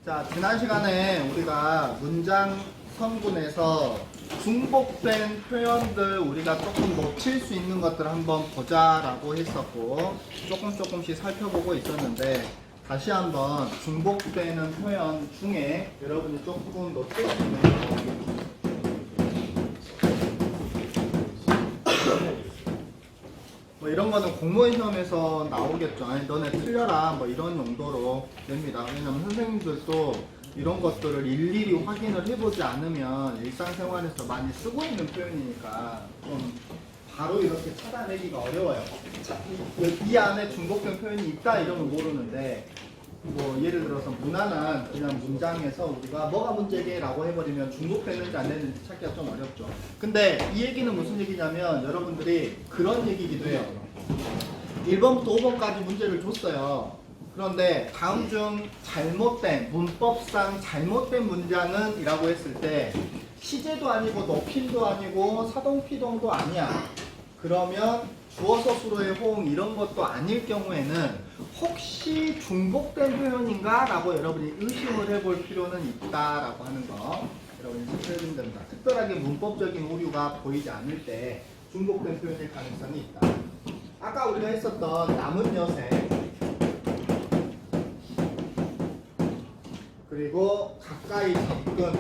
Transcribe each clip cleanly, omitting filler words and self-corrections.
자, 지난 시간에 우리가 문장 성분에서 중복된 표현들 우리가 조금 놓칠 수 있는 것들 한번 보자라고 했었고 조금씩 살펴보고 있었는데 다시 한번 중복되는 표현 중에 여러분이 조금 놓칠 수 있는 거 뭐 이런 거는 공무원 시험에서 나오겠죠. 아니 너네 틀려라 뭐 이런 용도로 됩니다. 왜냐면 선생님들도 이런 것들을 일일이 확인을 해보지 않으면 일상생활에서 많이 쓰고 있는 표현이니까 좀 바로 이렇게 찾아내기가 어려워요. 이 안에 중복된 표현이 있다 이러면 모르는데 뭐 예를 들어서 무난한 그냥 문장에서 우리가 뭐가 문제게 라고 해버리면 중복됐는지 안 됐는지 찾기가 좀 어렵죠. 근데 이 얘기는 무슨 얘기냐면 여러분들이 그런 얘기기도 해요. 1번부터 5번까지 문제를 줬어요. 그런데 다음 중 잘못된 문법상 잘못된 문장은 이라고 했을 때 시제도 아니고 높임도 아니고 사동피동도 아니야. 그러면 주어서 수로의 호응 이런 것도 아닐 경우에는 혹시 중복된 표현인가? 라고 여러분이 의심을 해볼 필요는 있다라고 하는 거 여러분이 체크해주면 됩니다. 특별하게 문법적인 오류가 보이지 않을 때 중복된 표현일 가능성이 있다. 아까 우리가 했었던 남은 여생 그리고 가까이 접근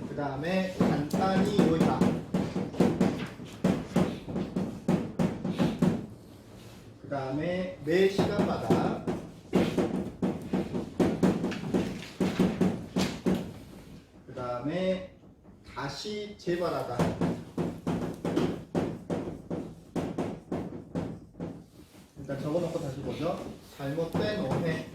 그 다음에 간단히 요약 그 다음에 매 시간마다 그 다음에 다시 재발하다 일단 적어놓고 다시 보죠. 잘못된 오해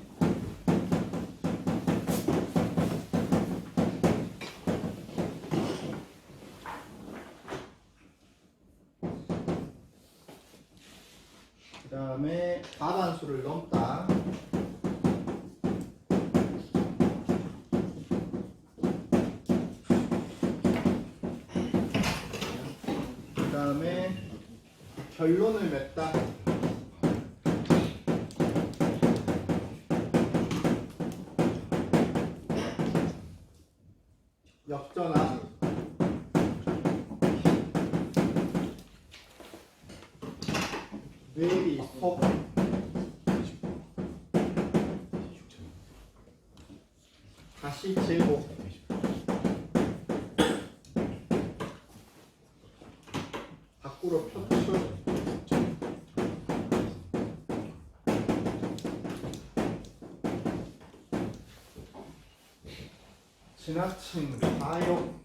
그 다음에 과반수를 넘다 그 다음에 결론을 맺다 역전함 뇌리 속 다시 제곱 밖으로 표출 지나친 과욕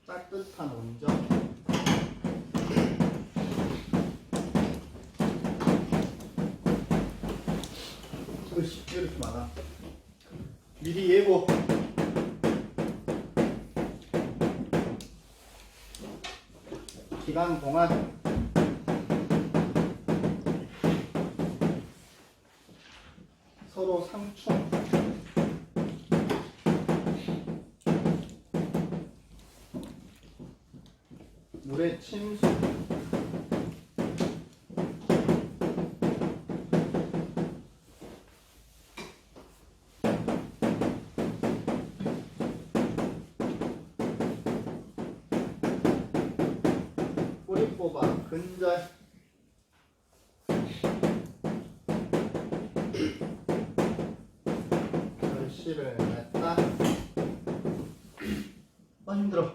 따뜻한 온전 으씨 왜 이렇게 많아 미리 예고 기간 동안 서로 상충 물의 침수 뿌리 뽑아 근절 결실을 맺다 힘들어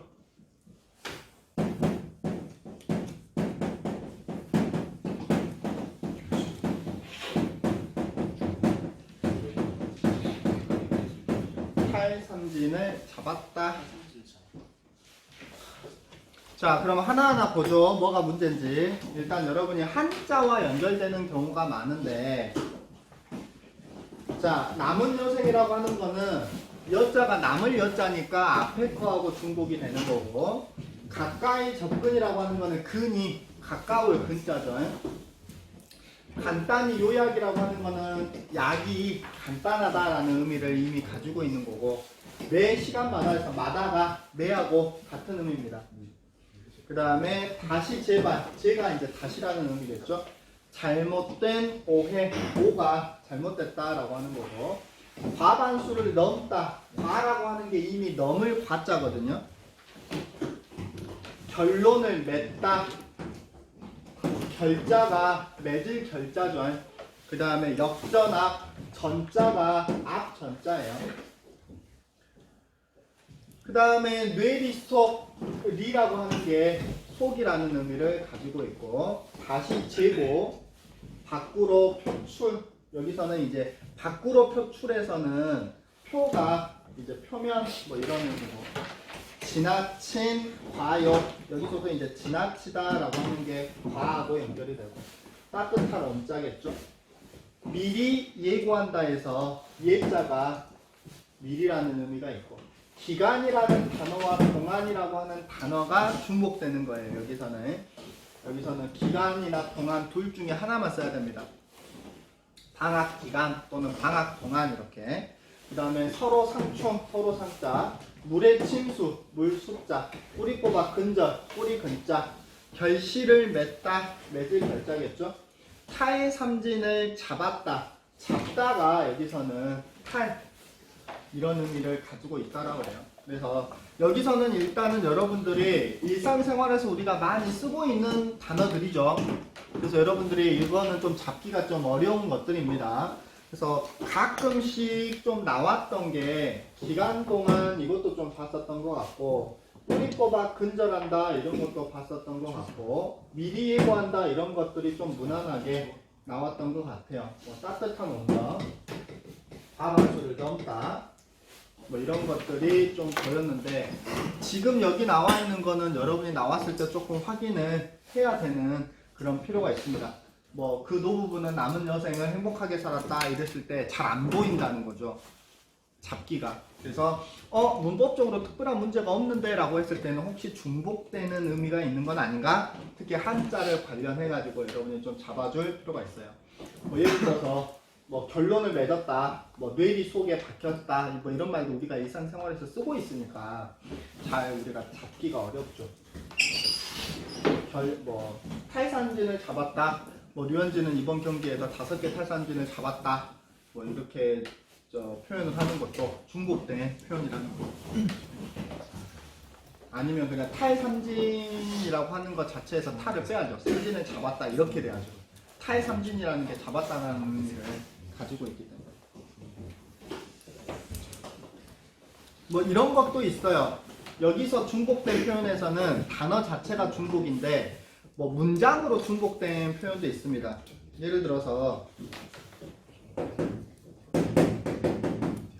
탈삼진을 잡았다. 자, 그럼 하나하나 보죠. 뭐가 문제인지. 일단 여러분이 한자와 연결되는 경우가 많은데 자, 남은 여생이라고 하는 거는 여자가 남을 여자니까 앞에 거하고 중복이 되는 거고 가까이 접근이라고 하는 거는 근이 가까울 근자죠. 간단히 요약이라고 하는 거는 약이 간단하다라는 의미를 이미 가지고 있는 거고 매 시간마다 해서 마다가 매하고 같은 의미입니다. 그 다음에 다시 재발, 제가 이제 다시라는 의미겠죠. 잘못된 오해, 오가 잘못됐다라고 하는 거고, 과반수를 넘다, 과라고 하는 게 이미 넘을 과자거든요. 결론을 맺다, 결자가 맺을 결자죠. 그 다음에 역전압, 전자가 앞 전자예요. 그 다음에 뇌리속, 리라고 하는 게 속이라는 의미를 가지고 있고, 다시 재고, 밖으로 표출, 여기서는 이제 밖으로 표출에서는 표가 이제 표면 뭐 이런 의미고, 지나친 과욕, 여기서도 이제 지나치다라고 하는 게 과하고 연결이 되고, 따뜻한 원자겠죠. 미리 예고한다 해서 예자가 미리라는 의미가 있고, 기간이라는 단어와 동안이라고 하는 단어가 중복되는 거예요. 여기서는 기간이나 동안 둘 중에 하나만 써야 됩니다. 방학 기간 또는 방학 동안 이렇게. 그 다음에 서로 상충, 서로 상자, 물의 침수, 물 숫자, 뿌리 뽑아 근절, 뿌리 근자, 결실을 맺다, 맺을 결자겠죠. 타의 삼진을 잡았다, 잡다가 여기서는 탈, 이런 의미를 가지고 있다라고 해요. 그래서 여기서는 일단은 여러분들이 일상생활에서 우리가 많이 쓰고 있는 단어들이죠. 그래서 여러분들이 이거는 좀 잡기가 좀 어려운 것들입니다. 그래서 가끔씩 좀 나왔던 게 기간 동안 이것도 좀 봤었던 것 같고, 뿌리 뽑아 근절한다 이런 것도 봤었던 것 같고, 미리 예고한다 이런 것들이 좀 무난하게 나왔던 것 같아요. 뭐 따뜻한 온도, 과반수를 넘다, 뭐 이런 것들이 좀 보였는데, 지금 여기 나와 있는 거는 여러분이 나왔을 때 조금 확인을 해야 되는 그런 필요가 있습니다. 뭐 그 노부부는 남은 여생을 행복하게 살았다 이랬을 때 잘 안 보인다는 거죠. 잡기가. 그래서 문법적으로 특별한 문제가 없는데 라고 했을 때는 혹시 중복되는 의미가 있는 건 아닌가? 특히 한자를 관련해 가지고 여러분이 좀 잡아줄 필요가 있어요. 뭐 예를 들어서 뭐 결론을 맺었다, 뭐 뇌리 속에 박혔다, 뭐 이런 말도 우리가 일상생활에서 쓰고 있으니까 잘 우리가 잡기가 어렵죠. 뭐 탈산진을 잡았다, 뭐 류현진은 이번 경기에서 5개 탈산진을 잡았다, 뭐 이렇게 표현을 하는 것도 중복된 표현이라는 거. 아니면 그냥 탈삼진이라고 하는 것 자체에서 탈을 빼야죠. 삼진을 잡았다 이렇게 돼야죠. 탈삼진이라는 게 잡았다는 의미를 가지고 있기 때문에. 뭐 이런 것도 있어요. 여기서 중복된 표현에서는 단어 자체가 중복인데 뭐 문장으로 중복된 표현도 있습니다. 예를 들어서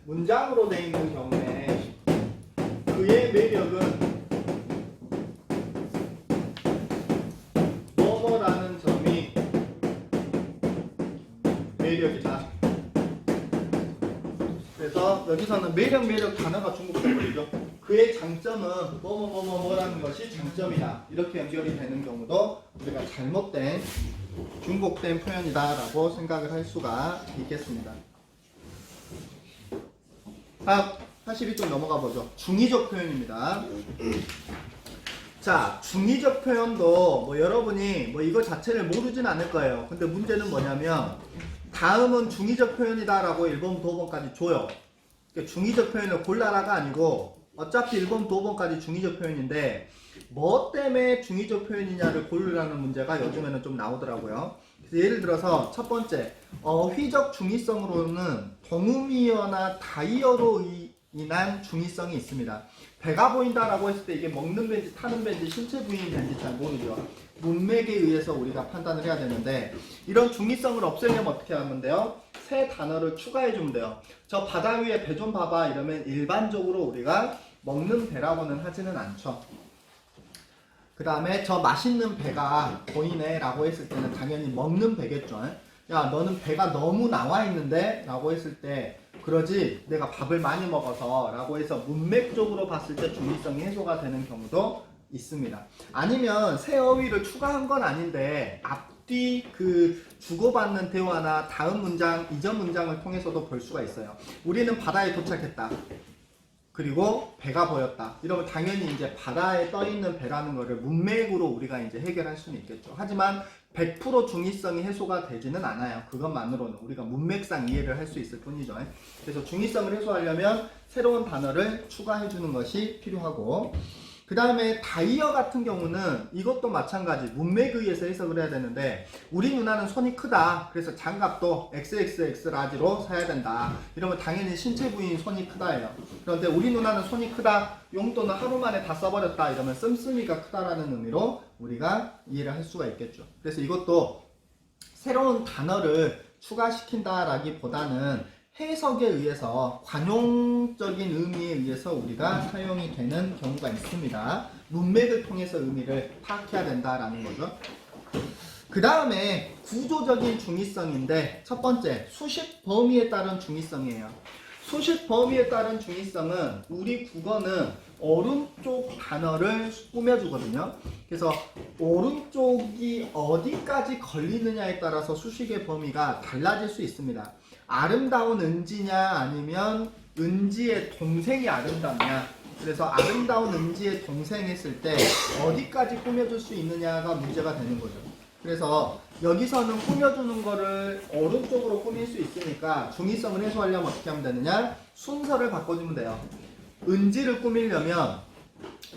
문장으로 되어 있는 경우에 그의 매력은 뭐뭐라는 점이 매력이다. 그래서 여기서는 매력 단어가 중복된 거죠. 그의 장점은 뭐뭐뭐뭐라는 것이 장점이다. 이렇게 연결이 되는 경우도 우리가 잘못된 중복된 표현이다 라고 생각을 할 수가 있겠습니다. 82쪽 넘어가 보죠. 중의적 표현입니다. 자, 중의적 표현도 뭐 여러분이 뭐 이거 자체를 모르진 않을 거예요. 근데 문제는 뭐냐면 다음은 중의적 표현이다 라고 1번부터 5번까지 줘요. 그러니까 중의적 표현을 골라라가 아니고 어차피 1번부터 5번까지 중의적 표현인데 뭐 때문에 중의적 표현이냐를 고르라는 문제가 요즘에는 좀 나오더라고요. 그래서 예를 들어서 첫 번째 어휘적 중의성으로는 동음이어나 다이어로 인한 중의성이 있습니다. 배가 보인다라고 했을 때 이게 먹는 배인지 타는 배인지 신체 부위인지 잘 모르죠. 문맥에 의해서 우리가 판단을 해야 되는데 이런 중의성을 없애려면 어떻게 하면 돼요? 새 단어를 추가해 주면 돼요. 저 바다 위에 배 좀 봐봐 이러면 일반적으로 우리가 먹는 배라고는 하지는 않죠. 그 다음에 저 맛있는 배가 보이네 라고 했을 때는 당연히 먹는 배겠죠. 야 너는 배가 너무 나와 있는데 라고 했을 때 그러지 내가 밥을 많이 먹어서 라고 해서 문맥적으로 봤을 때 중의성이 해소가 되는 경우도 있습니다. 아니면 새 어휘를 추가한 건 아닌데 앞뒤 그 주고받는 대화나 다음 문장, 이전 문장을 통해서도 볼 수가 있어요. 우리는 바다에 도착했다. 그리고 배가 보였다. 이러면 당연히 이제 바다에 떠 있는 배라는 거를 문맥으로 우리가 이제 해결할 수는 있겠죠. 하지만 100% 중의성이 해소가 되지는 않아요. 그것만으로는 우리가 문맥상 이해를 할 수 있을 뿐이죠. 그래서 중의성을 해소하려면 새로운 단어를 추가해 주는 것이 필요하고, 그 다음에 다이어 같은 경우는 이것도 마찬가지 문맥에 의해서 해석을 해야 되는데, 우리 누나는 손이 크다. 그래서 장갑도 XXX 라지로 사야 된다. 이러면 당연히 신체 부위인 손이 크다예요. 그런데 우리 누나는 손이 크다. 용도는 하루 만에 다 써버렸다. 이러면 씀씀이가 크다라는 의미로 우리가 이해를 할 수가 있겠죠. 그래서 이것도 새로운 단어를 추가시킨다라기보다는 해석에 의해서 관용적인 의미에 의해서 우리가 사용이 되는 경우가 있습니다. 문맥을 통해서 의미를 파악해야 된다라는 거죠. 그 다음에 구조적인 중의성인데, 첫 번째 수식 범위에 따른 중의성이에요. 수식 범위에 따른 중의성은 우리 국어는 오른쪽 단어를 꾸며주거든요. 그래서 오른쪽이 어디까지 걸리느냐에 따라서 수식의 범위가 달라질 수 있습니다. 아름다운 은지냐 아니면 은지의 동생이 아름답냐. 그래서 아름다운 은지의 동생 했을 때 어디까지 꾸며줄 수 있느냐가 문제가 되는 거죠. 그래서 여기서는 꾸며주는 거를 오른쪽으로 꾸밀 수 있으니까 중의성을 해소하려면 어떻게 하면 되느냐, 순서를 바꿔주면 돼요. 은지를 꾸밀려면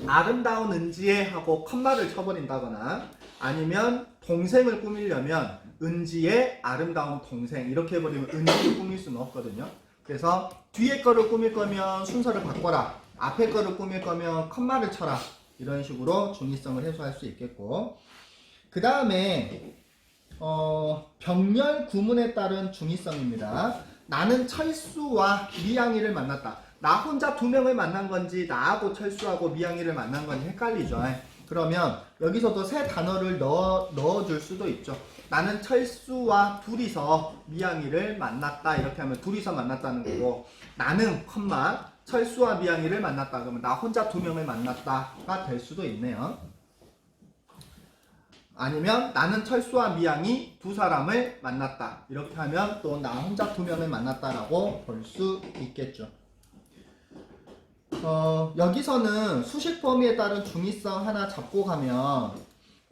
아름다운 은지에 하고 컴마를 쳐버린다거나, 아니면 동생을 꾸밀려면 은지의 아름다운 동생 이렇게 해버리면 은지를 꾸밀 수는 없거든요. 그래서 뒤에 거를 꾸밀 거면 순서를 바꿔라, 앞에 거를 꾸밀 거면 컴마를 쳐라, 이런 식으로 중의성을 해소할 수 있겠고, 그 다음에 병렬 구문에 따른 중의성입니다. 나는 철수와 미양이를 만났다. 나 혼자 두 명을 만난 건지 나하고 철수하고 미양이를 만난 건지 헷갈리죠. 그러면 여기서도 새 단어를 넣어줄 수도 있죠. 나는 철수와 둘이서 미양이를 만났다. 이렇게 하면 둘이서 만났다는 거고, 나는 컴마 철수와 미양이를 만났다. 그러면 나 혼자 두 명을 만났다가 될 수도 있네요. 아니면 나는 철수와 미양이 두 사람을 만났다. 이렇게 하면 또 나 혼자 두 명을 만났다라고 볼 수 있겠죠. 여기서는 수식 범위에 따른 중의성 하나 잡고 가면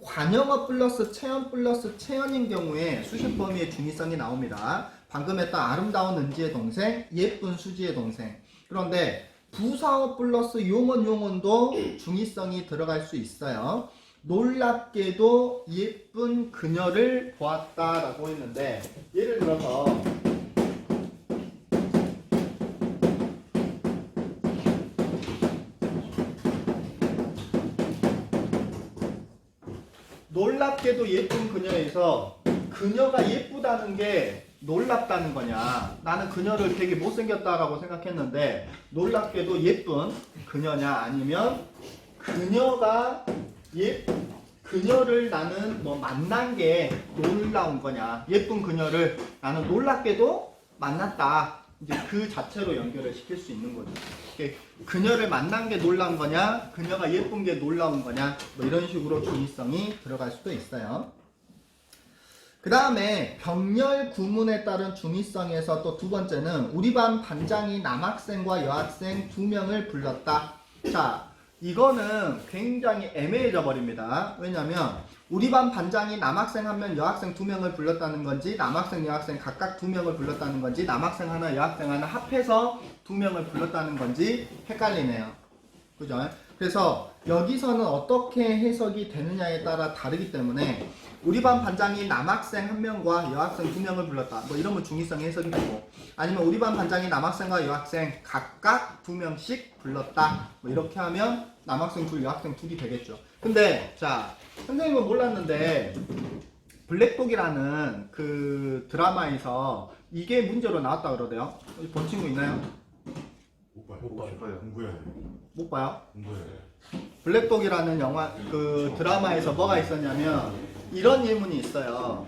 관형어 플러스 체언 플러스 체언인 경우에 수식 범위의 중의성이 나옵니다. 방금 했던 아름다운 은지의 동생, 예쁜 수지의 동생. 그런데 부사어 플러스 용언도 중의성이 들어갈 수 있어요. 놀랍게도 예쁜 그녀를 보았다라고 했는데, 예를 들어서 놀랍게도 예쁜 그녀에서 그녀가 예쁘다는 게 놀랍다는 거냐, 나는 그녀를 되게 못생겼다라고 생각했는데 놀랍게도 예쁜 그녀냐, 아니면 그녀가 그녀를 나는 만난 게 놀라운 거냐, 예쁜 그녀를 나는 놀랍게도 만났다, 이제 그 자체로 연결을 시킬 수 있는 거죠. 그녀를 만난 게 놀라운 거냐, 그녀가 예쁜 게 놀라운 거냐, 이런 식으로 중의성이 들어갈 수도 있어요. 그 다음에 병렬 구문에 따른 중의성에서 또 두 번째는 우리 반 반장이 남학생과 여학생 두 명을 불렀다. 자, 이거는 굉장히 애매해져 버립니다. 왜냐면 우리 반 반장이 남학생 한 명, 여학생 두 명을 불렀다는 건지, 남학생, 여학생 각각 두 명을 불렀다는 건지, 남학생 하나, 여학생 하나 합해서 두 명을 불렀다는 건지 헷갈리네요. 그죠? 그래서 여기서는 어떻게 해석이 되느냐에 따라 다르기 때문에 우리 반 반장이 남학생 한 명과 여학생 두 명을 불렀다. 이러면 중의성이 해석이 되고, 아니면 우리 반 반장이 남학생과 여학생 각각 두 명씩 불렀다. 이렇게 하면 남학생 둘, 여학생 둘이 되겠죠. 근데 자, 선생님은 몰랐는데 블랙독이라는 그 드라마에서 이게 문제로 나왔다 그러대요. 본 친구 있나요? 못 봐요. 공부해야 돼. 못 봐요? 공부해야 돼. 블랙독이라는 영화 그 드라마에서 뭐가 있었냐면 이런 예문이 있어요.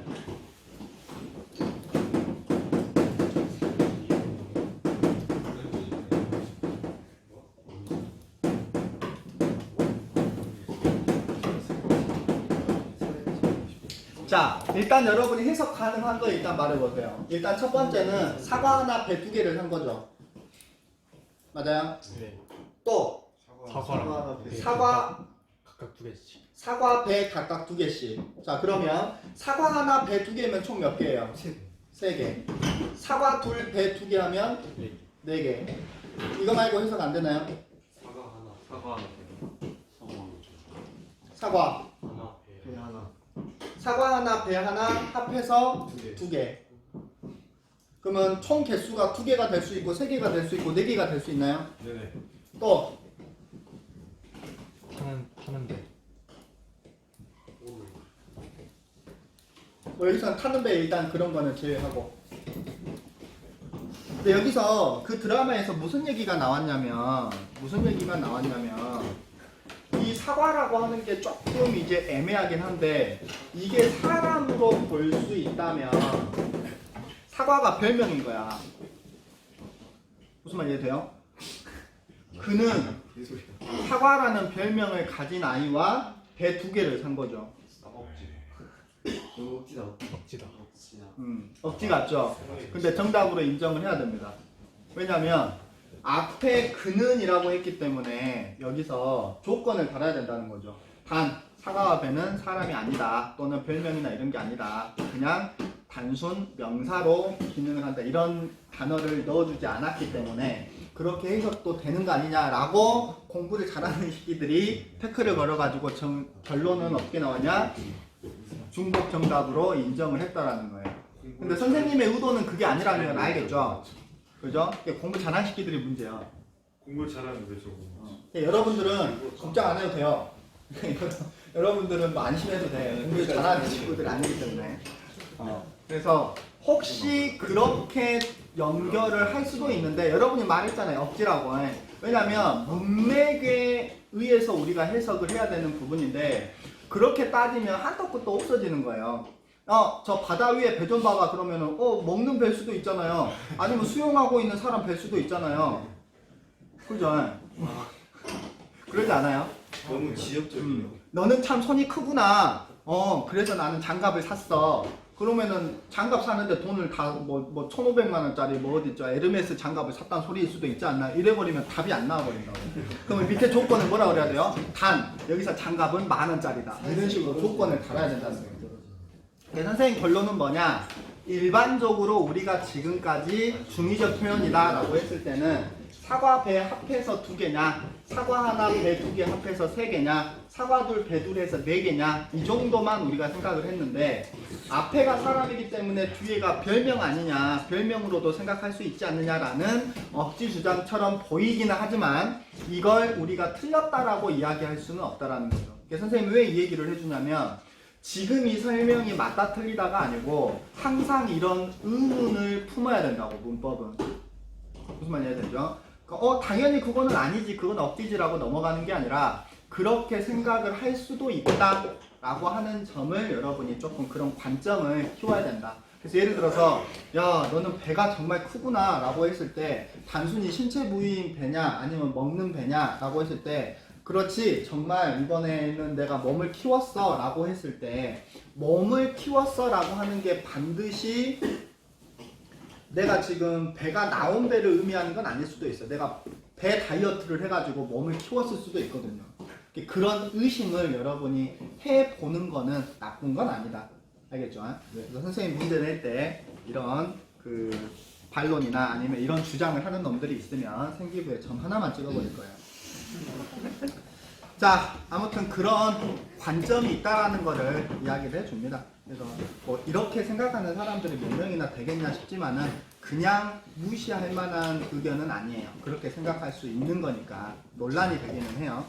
자, 일단 여러분이 해석 가능한 거 일단 말해보세요. 일단 첫 번째는 사과 하나 배 두 개를 산 거죠. 맞아요? 네. 또 사과랑 사과, 각각 2개씩. 사과, 배 각각 2개씩. 자, 그러면 사과 하나, 배 2개면 총 몇 개예요? 3개. 사과 둘, 배 2개 하면 4개. 이거 말고 해석 안 되나요? 사과 하나, 사과. 하나, 배 하나. 사과 하나, 배 하나 합해서 2개. 2개. 그러면 총 개수가 2개가 될 수 있고 3개가 될 수 있고 4개가 될 수 있나요? 네네. 또 타는데. 뭐 여기서는 타는 배 일단 그런 거는 제외하고. 근데 여기서 그 드라마에서 무슨 얘기가 나왔냐면 이 사과라고 하는 게 조금 이제 애매하긴 한데 이게 사람으로 볼 수 있다면 사과가 별명인 거야. 무슨 말 이해돼요? 그는 사과라는 별명을 가진 아이와 배 2개를 산 거죠. 억지다. 억지 같죠? 근데 정답으로 인정을 해야 됩니다. 왜냐면 앞에 그는이라고 했기 때문에 여기서 조건을 달아야 된다는 거죠. 단 사과와 배는 사람이 아니다 또는 별명이나 이런 게 아니다. 그냥 단순 명사로 기능을 한다. 이런 단어를 넣어주지 않았기 때문에 그렇게 해석도 되는 거 아니냐라고 공부를 잘하는 시기들이 태클을 걸어가지고 결론은 어떻게 나왔냐? 중복 정답으로 인정을 했다라는 거예요. 근데 선생님의 의도는 그게 아니라는 건 알겠죠? 그죠? 공부 잘하는 시기들이 문제야. 공부 잘하는데 저거. 여러분들은 걱정 안 해도 돼요. 여러분들은 뭐 안심해도 돼. 공부 잘하는 친구들이 아니기 때문에. 그래서 혹시 그렇게 연결을 할 수도 있는데 여러분이 말했잖아요. 억지라고. 왜냐면 문맥에 의해서 우리가 해석을 해야 되는 부분인데 그렇게 따지면 한도 끝도 없어지는 거예요. 저 바다 위에 배 좀 봐봐 그러면은 먹는 배일 수도 있잖아요. 아니면 수영하고 있는 사람 배일 수도 있잖아요. 그죠? 그러지 않아요? 너무 지역적이에요. 너는 참 손이 크구나. 그래서 나는 장갑을 샀어. 그러면은 장갑 사는데 돈을 다 뭐 1,500만 원짜리 뭐 어딨죠? 에르메스 장갑을 샀다는 소리일 수도 있지 않나? 이래버리면 답이 안 나와버린다고. 그러면 밑에 조건을 뭐라 그래야 돼요? 단 여기서 장갑은 10,000원짜리다. 이런 식으로 조건을 달아야 된다는 거예요. 선생님 결론은 뭐냐? 일반적으로 우리가 지금까지 중의적 표현이다 라고 했을 때는 사과 배 합해서 2개냐, 사과 하나 배 2개 합해서 3개냐, 사과 둘 배 둘해서 4개냐 이 정도만 우리가 생각을 했는데 앞에가 사람이기 때문에 뒤에가 별명 아니냐, 별명으로도 생각할 수 있지 않느냐라는 억지 주장처럼 보이기는 하지만 이걸 우리가 틀렸다라고 이야기할 수는 없다라는 거죠. 선생님이 왜 이 얘기를 해주냐면 지금 이 설명이 맞다 틀리다가 아니고 항상 이런 의문을 품어야 된다고. 문법은 무슨 말인지 이해되죠? 당연히 그거는 아니지, 그건 억지지라고 넘어가는 게 아니라 그렇게 생각을 할 수도 있다 라고 하는 점을 여러분이 조금 그런 관점을 키워야 된다. 그래서 예를 들어서 야 너는 배가 정말 크구나 라고 했을 때 단순히 신체 부위인 배냐 아니면 먹는 배냐 라고 했을 때 그렇지 정말 이번에는 내가 몸을 키웠어 라고 했을 때 몸을 키웠어 라고 하는 게 반드시 내가 지금 배가 나온 배를 의미하는 건 아닐 수도 있어. 내가 배 다이어트를 해가지고 몸을 키웠을 수도 있거든요. 그런 의심을 여러분이 해보는 거는 나쁜 건 아니다. 알겠죠? 그래서 선생님 문제 낼 때 이런 그 반론이나 아니면 이런 주장을 하는 놈들이 있으면 생기부에 점 하나만 찍어버릴 거예요. 자, 아무튼 그런 관점이 있다라는 거를 이야기를 해줍니다. 그래서 뭐 이렇게 생각하는 사람들이 몇 명이나 되겠냐 싶지만은 그냥 무시할 만한 의견은 아니에요. 그렇게 생각할 수 있는 거니까 논란이 되기는 해요.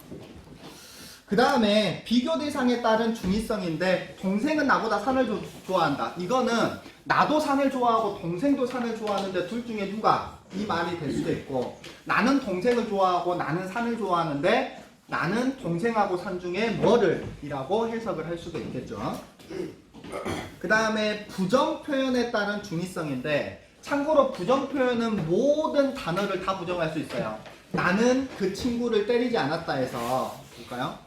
그 다음에 비교 대상에 따른 중의성인데 동생은 나보다 산을 좋아한다. 이거는 나도 산을 좋아하고 동생도 산을 좋아하는데 둘 중에 누가 이 말이 될 수도 있고 나는 동생을 좋아하고 나는 산을 좋아하는데 나는 동생하고 산 중에 뭐를 이라고 해석을 할 수도 있겠죠. 그 다음에 부정 표현에 따른 중의성인데 참고로 부정 표현은 모든 단어를 다 부정할 수 있어요. 나는 그 친구를 때리지 않았다 해서 볼까요?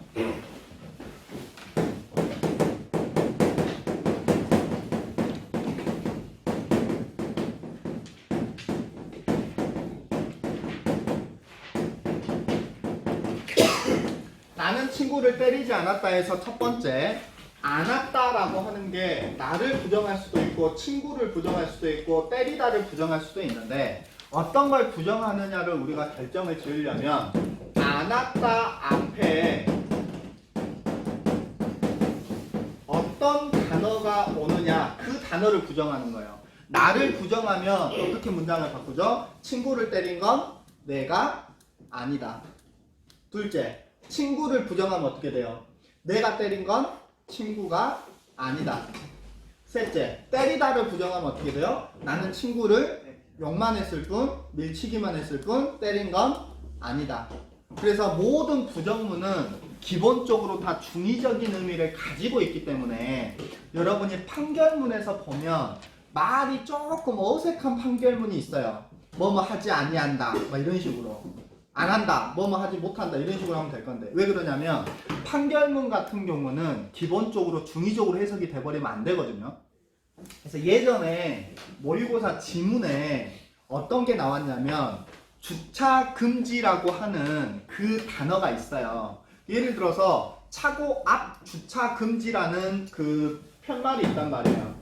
친구를 때리지 않았다 해서 첫 번째, 안 왔다라고 하는 게 나를 부정할 수도 있고 친구를 부정할 수도 있고 때리다를 부정할 수도 있는데 어떤 걸 부정하느냐를 우리가 결정을 지으려면 안 왔다 앞에 어떤 단어가 오느냐 그 단어를 부정하는 거예요. 나를 부정하면 어떻게 문장을 바꾸죠? 친구를 때린 건 내가 아니다. 둘째, 친구를 부정하면 어떻게 돼요? 내가 때린 건 친구가 아니다. 셋째, 때리다를 부정하면 어떻게 돼요? 나는 친구를 욕만 했을 뿐, 밀치기만 했을 뿐, 때린 건 아니다. 그래서 모든 부정문은 기본적으로 다 중의적인 의미를 가지고 있기 때문에 여러분이 판결문에서 보면 말이 조금 어색한 판결문이 있어요. 뭐뭐 하지 아니한다, 막 이런 식으로. 안 한다, 뭐뭐 하지 못한다, 이런 식으로 하면 될 건데. 왜 그러냐면 판결문 같은 경우는 기본적으로 중의적으로 해석이 돼버리면 안 되거든요. 그래서 예전에 모의고사 지문에 어떤 게 나왔냐면 주차 금지라고 하는 그 단어가 있어요. 예를 들어서 차고 앞 주차 금지라는 그 편말이 있단 말이에요.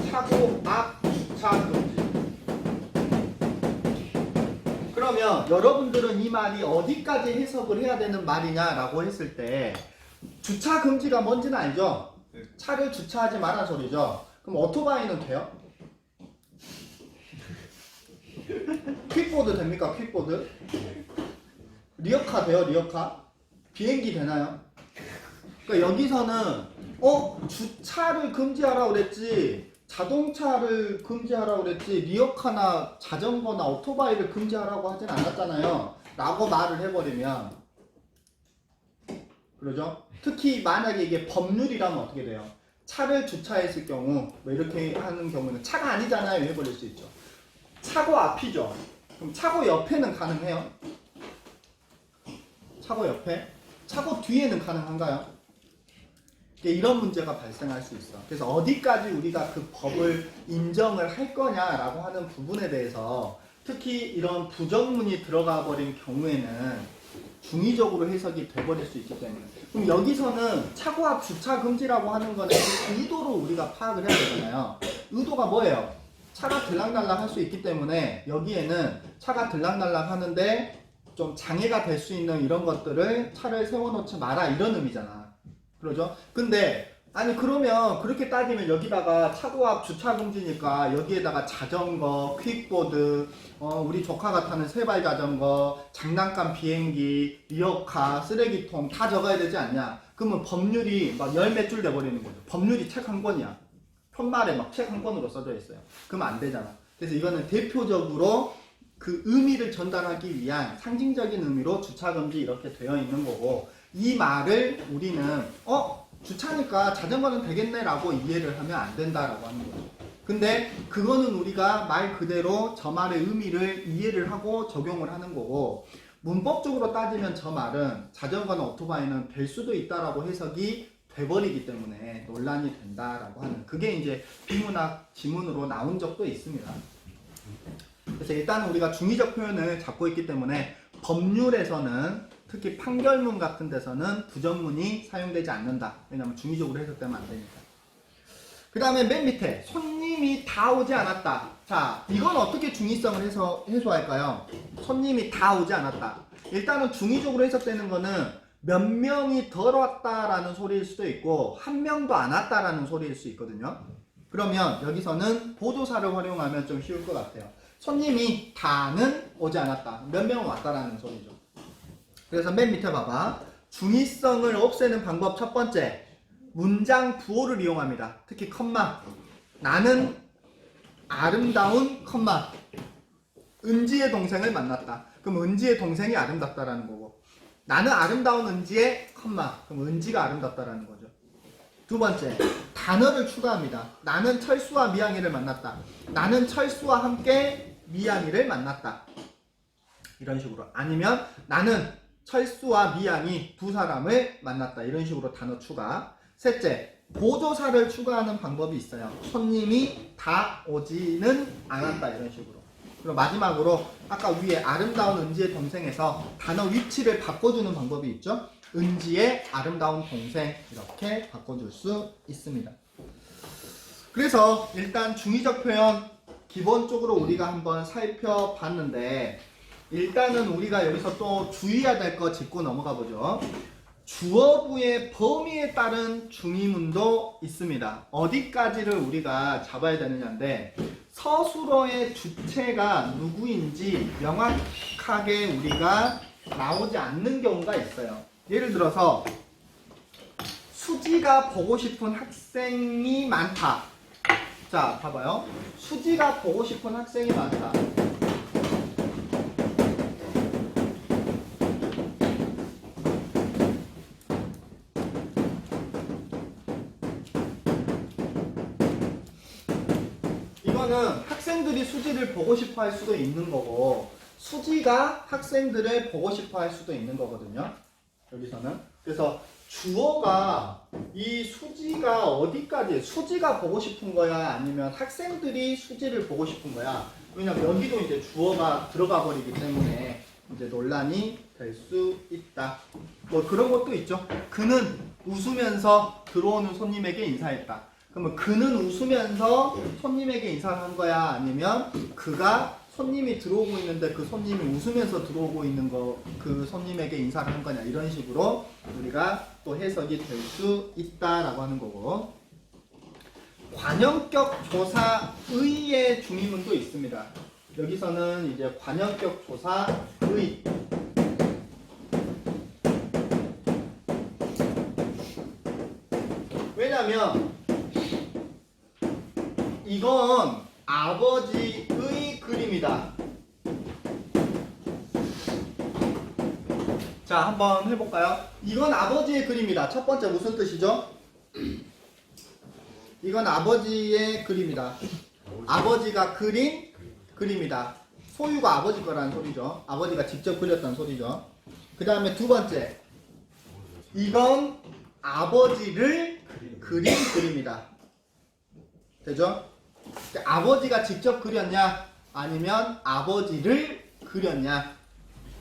차고 앞 주차 금지. 그러면 여러분들은 이 말이 어디까지 해석을 해야 되는 말이냐라고 했을 때 주차 금지가 뭔지는 알죠? 네. 차를 주차하지 말란 소리죠. 그럼 오토바이는 돼요? 퀵보드 됩니까? 퀵보드? 리어카 돼요? 리어카? 비행기 되나요? 그러니까 여기서는 주차를 금지하라고 그랬지 자동차를 금지하라고 그랬지 리어카나 자전거나 오토바이를 금지하라고 하진 않았잖아요 라고 말을 해버리면 그러죠? 특히 만약에 이게 법률이라면 어떻게 돼요? 차를 주차했을 경우 뭐 이렇게 하는 경우는 차가 아니잖아요 해버릴 수 있죠. 차고 앞이죠. 그럼 차고 옆에는 가능해요? 차고 옆에? 차고 뒤에는 가능한가요? 이런 문제가 발생할 수 있어. 그래서 어디까지 우리가 그 법을 인정을 할 거냐라고 하는 부분에 대해서 특히 이런 부정문이 들어가 버린 경우에는 중의적으로 해석이 돼버릴 수 있기 때문에 그럼 여기서는 차고 앞 주차 금지라고 하는 거는 그 의도로 우리가 파악을 해야 되잖아요. 의도가 뭐예요? 차가 들락날락 할 수 있기 때문에 여기에는 차가 들락날락 하는데 좀 장애가 될 수 있는 이런 것들을 차를 세워놓지 마라 이런 의미잖아. 그러죠? 근데 아니 그러면 그렇게 따지면 여기다가 차고 앞 주차 금지니까 여기에다가 자전거, 퀵보드, 우리 조카가 타는 세발 자전거, 장난감 비행기, 리어카, 쓰레기통 다 적어야 되지 않냐? 그러면 법률이 막 열 몇 줄 돼버리는 거죠. 법률이 책 한 권이야. 편말에 막 책 한 권으로 써져 있어요. 그러면 안 되잖아. 그래서 이거는 대표적으로 그 의미를 전달하기 위한 상징적인 의미로 주차 금지 이렇게 되어 있는 거고 이 말을 우리는 주차니까 자전거는 되겠네 라고 이해를 하면 안 된다라고 하는 거죠. 근데 그거는 우리가 말 그대로 저 말의 의미를 이해를 하고 적용을 하는 거고 문법적으로 따지면 저 말은 자전거나 오토바이는 될 수도 있다라고 해석이 돼버리기 때문에 논란이 된다라고 하는 그게 이제 비문학 지문으로 나온 적도 있습니다. 그래서 일단 우리가 중의적 표현을 잡고 있기 때문에 법률에서는 특히 판결문 같은 데서는 부정문이 사용되지 않는다. 왜냐하면 중의적으로 해석되면 안 되니까. 그 다음에 맨 밑에 손님이 다 오지 않았다. 자, 이건 어떻게 중의성을 해소할까요? 손님이 다 오지 않았다. 일단은 중의적으로 해석되는 거는 몇 명이 덜 왔다라는 소리일 수도 있고 한 명도 안 왔다라는 소리일 수 있거든요. 그러면 여기서는 보조사를 활용하면 좀 쉬울 것 같아요. 손님이 다는 오지 않았다. 몇 명은 왔다라는 소리죠. 그래서 맨 밑에 봐봐. 중의성을 없애는 방법 첫 번째. 문장 부호를 이용합니다. 특히 컴마. 나는 아름다운 컴마. 은지의 동생을 만났다. 그럼 은지의 동생이 아름답다라는 거고. 나는 아름다운 은지의 컴마. 그럼 은지가 아름답다라는 거죠. 두 번째. 단어를 추가합니다. 나는 철수와 미양이를 만났다. 나는 철수와 함께 미양이를 만났다. 이런 식으로. 아니면 나는 철수와 미양이 두 사람을 만났다. 이런 식으로 단어 추가. 셋째, 보조사를 추가하는 방법이 있어요. 손님이 다 오지는 않았다. 이런 식으로. 그리고 마지막으로 아까 위에 아름다운 은지의 동생에서 단어 위치를 바꿔주는 방법이 있죠. 은지의 아름다운 동생 이렇게 바꿔줄 수 있습니다. 그래서 일단 중의적 표현 기본적으로 우리가 한번 살펴봤는데 일단은 우리가 여기서 또 주의해야 될 거 짚고 넘어가 보죠. 주어부의 범위에 따른 중의문도 있습니다. 어디까지를 우리가 잡아야 되느냐인데 서술어의 주체가 누구인지 명확하게 우리가 나오지 않는 경우가 있어요. 예를 들어서 수지가 보고 싶은 학생이 많다. 자, 봐봐요. 수지가 보고 싶은 학생이 많다. 이거는 학생들이 수지를 보고 싶어 할 수도 있는 거고 수지가 학생들을 보고 싶어 할 수도 있는 거거든요. 여기서는. 그래서 주어가 이 수지가 어디까지 수지가 보고 싶은 거야 아니면 학생들이 수지를 보고 싶은 거야. 왜냐면 여기도 이제 주어가 들어가 버리기 때문에 이제 논란이 될 수 있다. 뭐 그런 것도 있죠. 그는 웃으면서 들어오는 손님에게 인사했다. 그러면 그는 웃으면서 손님에게 인사를 한 거야 아니면 그가 손님이 들어오고 있는데 그 손님이 웃으면서 들어오고 있는 거 그 손님에게 인사를 한 거냐 이런 식으로 우리가 또 해석이 될 수 있다라고 하는 거고 관형격 조사의의 중의문도 있습니다. 여기서는 이제 관형격 조사의 왜냐면 이건 아버지의 그림이다. 자, 한번 해볼까요? 이건 아버지의 그림이다. 첫 번째 무슨 뜻이죠? 이건 아버지의 그림이다. 아버지가 그린 그림이다. 소유가 아버지 거라는 소리죠. 아버지가 직접 그렸다는 소리죠. 그 다음에 두 번째, 이건 아버지를 그린 그림이다. 되죠? 아버지가 직접 그렸냐 아니면 아버지를 그렸냐.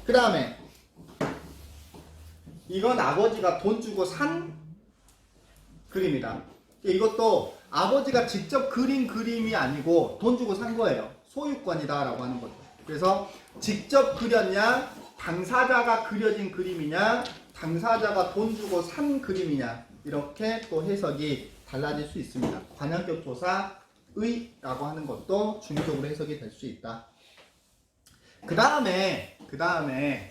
그 다음에 이건 아버지가 돈 주고 산 그림이다. 이것도 아버지가 직접 그린 그림이 아니고 돈 주고 산 거예요. 소유권이다 라고 하는 거죠. 그래서 직접 그렸냐 당사자가 그려진 그림이냐 당사자가 돈 주고 산 그림이냐 이렇게 또 해석이 달라질 수 있습니다. 관형격 조사의라고 하는 것도 중의적으로 해석이 될 수 있다. 그 다음에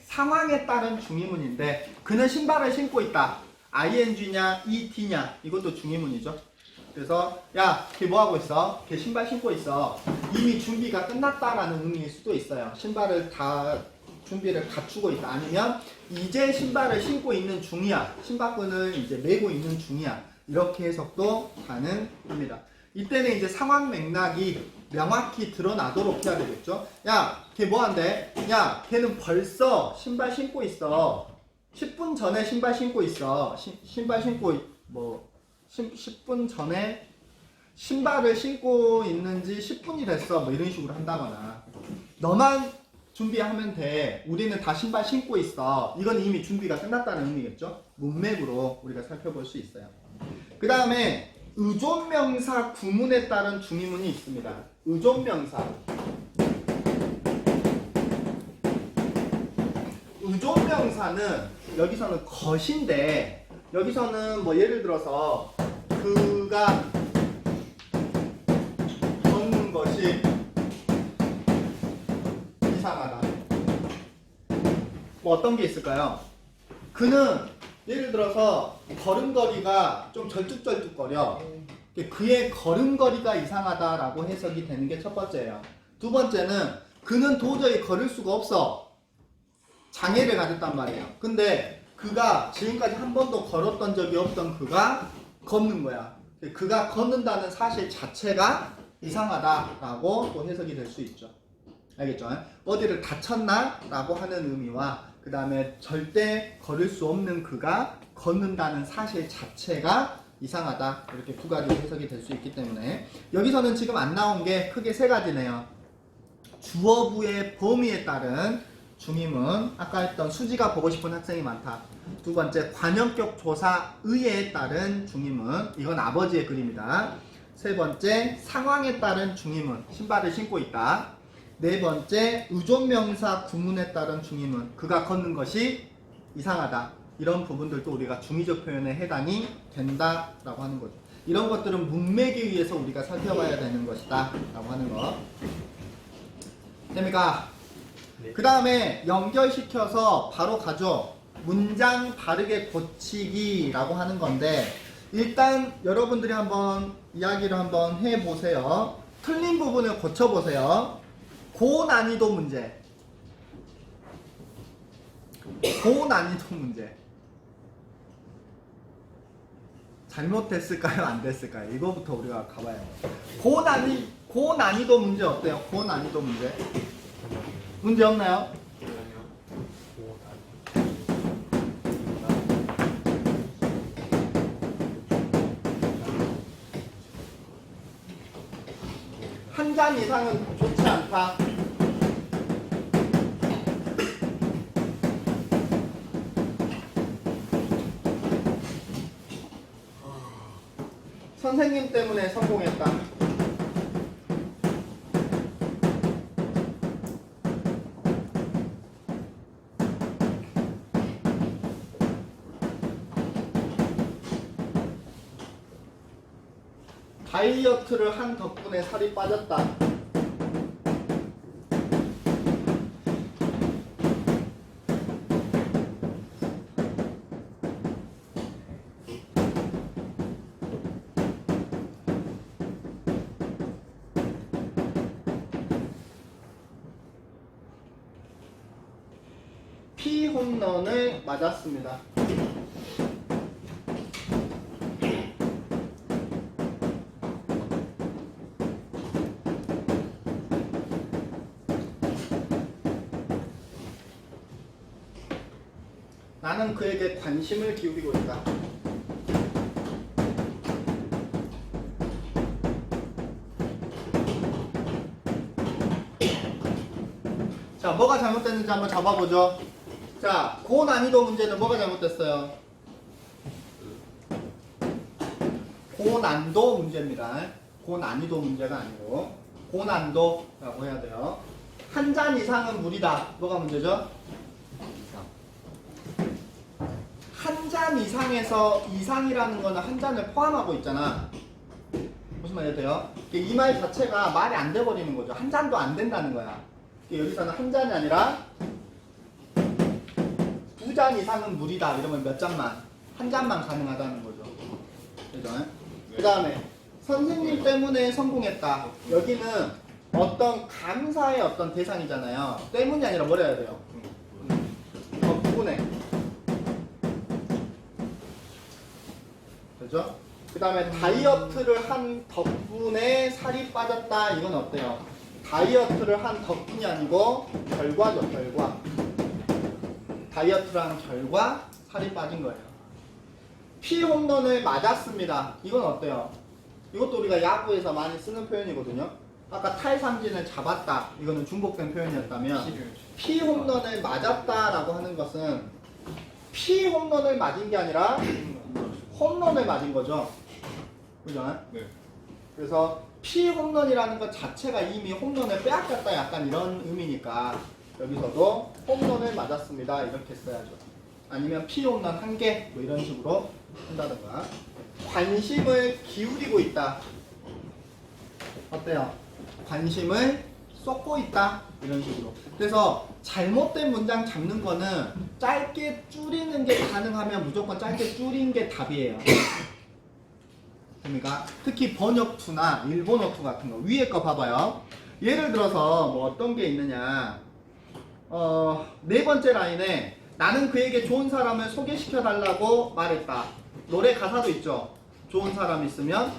상황에 따른 중의문인데 그는 신발을 신고 있다. ing냐 et냐 이것도 중의문이죠. 그래서 야, 걔 뭐하고 있어? 걔 신발 신고 있어. 이미 준비가 끝났다라는 의미일 수도 있어요. 신발을 다 준비를 갖추고 있다. 아니면 이제 신발을 신고 있는 중이야. 신발끈을 이제 메고 있는 중이야. 이렇게 해석도 가능합니다. 이때는 이제 상황 맥락이 명확히 드러나도록 해야 되겠죠. 야, 걔 뭐한대? 야, 걔는 벌써 신발 신고 있어. 10분 전에 신발 신고 있어. 신발 신고 10분 전에 신발을 신고 있는지 10분이 됐어. 뭐 이런 식으로 한다거나. 너만 준비하면 돼. 우리는 다 신발 신고 있어. 이건 이미 준비가 끝났다는 의미겠죠. 문맥으로 우리가 살펴볼 수 있어요. 그 다음에 의존명사 구문에 따른 중의문이 있습니다. 의존명사. 의존명사는 여기서는 것인데 여기서는 뭐 예를 들어서 그가 걷는 것이 이상하다. 뭐 어떤 게 있을까요? 그는 예를 들어서 걸음걸이가 좀 절뚝절뚝거려. 그의 걸음걸이가 이상하다라고 해석이 되는 게 첫 번째예요. 두 번째는 그는 도저히 걸을 수가 없어. 장애를 가졌단 말이에요. 근데 그가 지금까지 한 번도 걸었던 적이 없던 그가 걷는 거야. 그가 걷는다는 사실 자체가 이상하다라고 또 해석이 될 수 있죠. 알겠죠? 어디를 다쳤나? 라고 하는 의미와 그 다음에 절대 걸을 수 없는 그가 걷는다는 사실 자체가 이상하다. 이렇게 두 가지 해석이 될 수 있기 때문에 여기서는 지금 안 나온 게 크게 세 가지네요. 주어부의 범위에 따른 중임은 아까 했던 수지가 보고 싶은 학생이 많다. 두 번째, 관형격 조사 의에 따른 중임은 이건 아버지의 글입니다. 세 번째, 상황에 따른 중임은 신발을 신고 있다. 네 번째, 의존명사 구문에 따른 중임은 그가 걷는 것이 이상하다. 이런 부분들도 우리가 중의적 표현에 해당이 된다라고 하는 거죠. 이런 것들은 문맥에 의해서 우리가 살펴봐야 되는 것이다 라고 하는 거. 됩니까? 그 다음에 연결시켜서 바로 가죠. 문장 바르게 고치기라고 하는 건데, 일단 여러분들이 한번 이야기를 한번 해보세요. 틀린 부분을 고쳐보세요. 고난이도 문제. 고난이도 문제. 잘못됐을까요? 안 됐을까요? 이거부터 우리가 가봐야 해요. 고난이도 문제 어때요? 고난이도 문제. 문제 없나요? 한 잔 이상은 좋지 않다. 선생님 때문에 성공했다. 다이어트를 한 덕분에 살이 빠졌다. 피홈런을 맞았습니다. 나는 그에게 관심을 기울이고 있다. 자, 뭐가 잘못됐는지 한번 잡아보죠. 자, 고난이도 문제는 뭐가 잘못됐어요? 고난도 문제입니다. 고난이도 문제가 아니고 고난도라고 해야 돼요. 한 잔 이상은 무리다. 뭐가 문제죠? 한 잔 이상에서 이상이라는 거는 한 잔을 포함하고 있잖아. 무슨 말이 돼요? 이 말 자체가 말이 안 돼 버리는 거죠. 한 잔도 안 된다는 거야. 여기서는 한 잔이 아니라 두 잔 이상은 무리다. 이러면 몇 잔만? 한 잔만 가능하다는 거죠. 그죠? 네. 그 다음에 선생님 때문에 성공했다. 여기는 어떤 감사의 어떤 대상이잖아요. 때문이 아니라 뭐라 해야 돼요? 덕분에. 그죠? 그 다음에 다이어트를 한 덕분에 살이 빠졌다. 이건 어때요? 다이어트를 한 덕분이 아니고 결과죠. 결과. 다이어트를 한 결과 살이 빠진 거예요. 피홈런을 맞았습니다. 이건 어때요? 이것도 우리가 야구에서 많이 쓰는 표현이거든요. 아까 탈삼진을 잡았다. 이거는 중복된 표현이었다면 피홈런을 맞았다라고 하는 것은 피홈런을 맞은 게 아니라 홈런을 맞은 거죠. 그죠? 네. 그래서 피홈런이라는 것 자체가 이미 홈런을 빼앗겼다 약간 이런 의미니까 여기서도 홈런을 맞았습니다. 이렇게 써야죠. 아니면 피홈런 한 개 뭐 이런 식으로 한다든가. 관심을 기울이고 있다. 어때요? 관심을 쏟고 있다. 이런 식으로. 그래서 잘못된 문장 잡는 거는 짧게 줄이는 게 가능하면 무조건 짧게 줄인 게 답이에요. 됩니까? 특히 번역투나 일본어투 같은 거 위에 거 봐봐요. 예를 들어서 뭐 어떤 게 있느냐. 네 번째 라인에 나는 그에게 좋은 사람을 소개시켜 달라고 말했다. 노래 가사도 있죠. 좋은 사람 있으면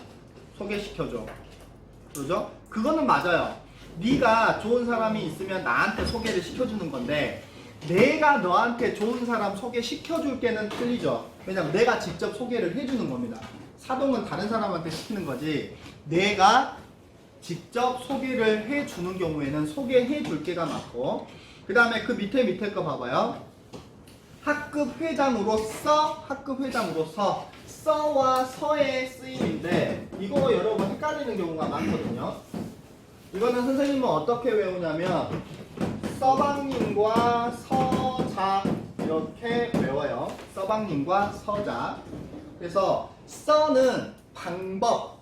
소개시켜줘. 그러죠? 그거는 맞아요. 네가 좋은 사람이 있으면 나한테 소개를 시켜주는 건데 내가 너한테 좋은 사람 소개시켜줄 게는 틀리죠. 왜냐면 내가 직접 소개를 해주는 겁니다. 사동은 다른 사람한테 시키는 거지 내가 직접 소개를 해주는 경우에는 소개해 줄 게가 맞고, 그 다음에 그 밑에 거 봐봐요. 학급 회장으로서, 학급 회장으로서, 써와 서의 쓰임인데, 이거 여러분 헷갈리는 경우가 많거든요. 이거는 선생님은 어떻게 외우냐면, 서방님과 서자, 이렇게 외워요. 서방님과 서자. 그래서, 써는 방법,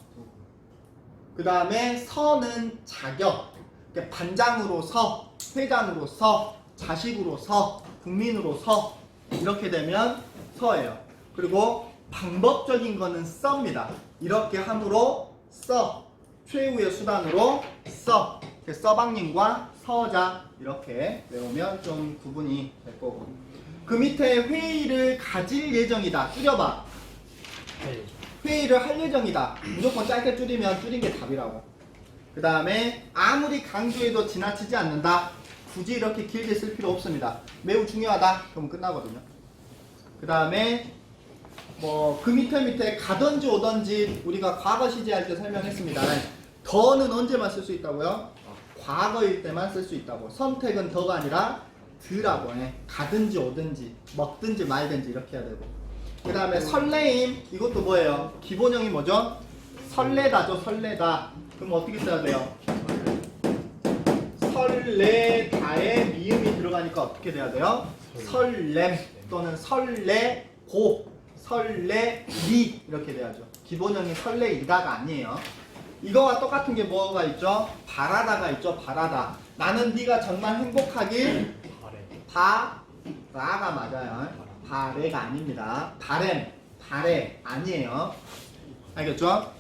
그 다음에 서는 자격, 그러니까 반장으로서, 회장으로서, 자식으로서, 국민으로서 이렇게 되면 서예요. 그리고 방법적인 거는 써입니다. 이렇게 함으로 써, 최후의 수단으로 써. 서방님과 서자 이렇게 외우면 좀 구분이 될 거고. 그 밑에 회의를 가질 예정이다. 줄여봐. 회의를 할 예정이다. 무조건 짧게 줄이면 줄인 게 답이라고. 그 다음에 아무리 강조해도 지나치지 않는다. 굳이 이렇게 길게 쓸 필요 없습니다. 매우 중요하다. 그러면 끝나거든요. 그 다음에 뭐 그 밑에 가든지 오든지 우리가 과거 시제할 때 설명했습니다. 더는 언제만 쓸 수 있다고요? 과거일 때만 쓸 수 있다고. 선택은 더가 아니라 드라고 해. 가든지 오든지 먹든지 말든지 이렇게 해야 되고. 그 다음에 설레임, 이것도 뭐예요? 기본형이 뭐죠? 설레다죠. 설레다. 그럼 어떻게 써야 돼요? 설레다에 미음이 들어가니까 어떻게 돼야 돼요? 설렘 또는 설레고, 설레리 이렇게 돼야죠. 기본형이 설레이다가 아니에요. 이거와 똑같은 게 뭐가 있죠? 바라다가 있죠. 바라다. 나는 네가 정말 행복하길 바라가 맞아요. 바래가 아닙니다. 바램, 바래 아니에요. 알겠죠?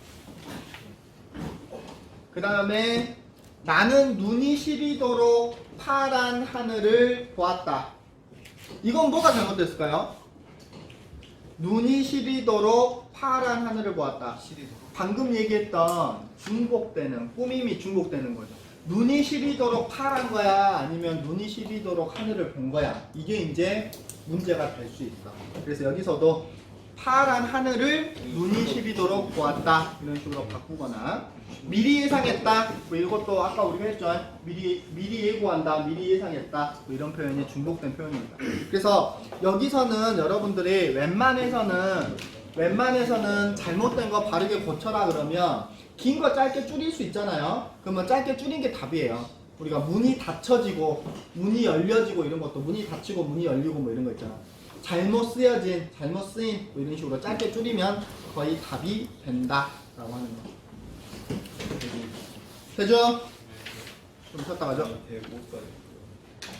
그 다음에 나는 눈이 시리도록 파란 하늘을 보았다. 이건 뭐가 잘못됐을까요? 눈이 시리도록 파란 하늘을 보았다. 방금 얘기했던 중복되는, 꾸밈이 중복되는 거죠. 눈이 시리도록 파란 거야? 아니면 눈이 시리도록 하늘을 본 거야? 이게 이제 문제가 될 수 있어. 그래서 여기서도 파란 하늘을 눈이 시리도록 보았다. 이런 식으로 바꾸거나, 미리 예상했다. 뭐 이것도 아까 우리가 했죠. 미리 예고한다. 미리 예상했다. 뭐 이런 표현이 중복된 표현입니다. 그래서 여기서는 여러분들이 웬만해서는 잘못된 거 바르게 고쳐라 그러면 긴 거 짧게 줄일 수 있잖아요. 그러면 짧게 줄인 게 답이에요. 우리가 문이 닫혀지고 문이 열려지고 이런 것도 문이 닫히고 문이 열리고 뭐 이런 거 있잖아. 잘못 쓰여진, 잘못 쓰인 뭐 이런 식으로 짧게 줄이면 거의 답이 된다 라고 하는 거. 되죠? 좀 쉬었다 가죠. 대고까지.